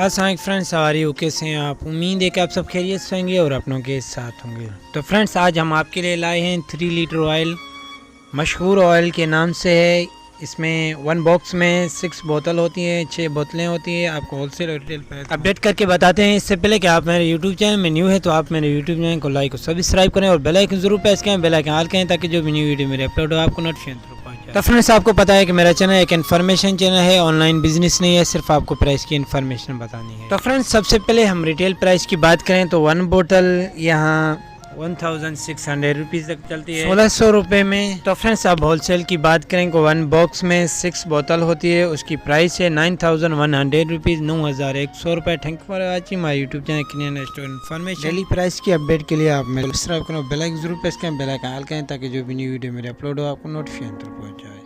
अस्सलाम फ्रेंड्स, हमारी कैसे हैं आप। उम्मीद है कि आप सब खैरियत से होंगे और अपनों के साथ होंगे। तो फ्रेंड्स, आज हम आपके लिए लाए हैं 3 लीटर ऑयल। मशहूर ऑयल के नाम से है। इसमें 1 बॉक्स में 6 बोतल होती हैं, 6 बोतलें होती हैं। आपको होलसेल और रिटेल प्राइस अपडेट करके बताते हैं। इससे पहले कि आप मेरे यूट्यूब चैनल में न्यू है तो आप मेरे यूट्यूब चैनल को लाइक और सब्सक्राइब करें और बेल आइकन जरूर प्रेस करें, बेल आइकन ऑल करें ताकि जो भी न्यू वीडियो मेरे अपलोड हो आपको नोटिफिकेशन थ्रू पहुंच जाए। तो फ्रेंड्स, आपको पता है कि मेरा चैनल एक इन्फॉर्मेशन चैनल है, ऑनलाइन बिजनेस नहीं है, सिर्फ आपको प्राइस की इन्फॉर्मेशन बतानी है। तो फ्रेंड्स, सबसे पहले हम रिटेल प्राइस की बात करें तो 1 बोतल यहाँ 1600 रुपीज़ तक चलती है, 1600 रुपये में। तो फ्रेंड्स, अब होलसेल की बात करें तो 1 बॉक्स में 6 बोतल होती है, उसकी प्राइस है 9100 रुपीज़, 9100 रुपये। Thank you for watching my YouTube channel किनियन स्टोर इन्फॉर्मेशन। डेली प्राइस की अपडेट के लिए आप मेरे सब्सक्राइब करें, बेल आइकन जरूर प्रेस करें, बेल आइकन ऑल करें ताकि जो भी न्यू वीडियो मेरे अपलोड हो आपको नोटिफिकेशन पहुंच जाए।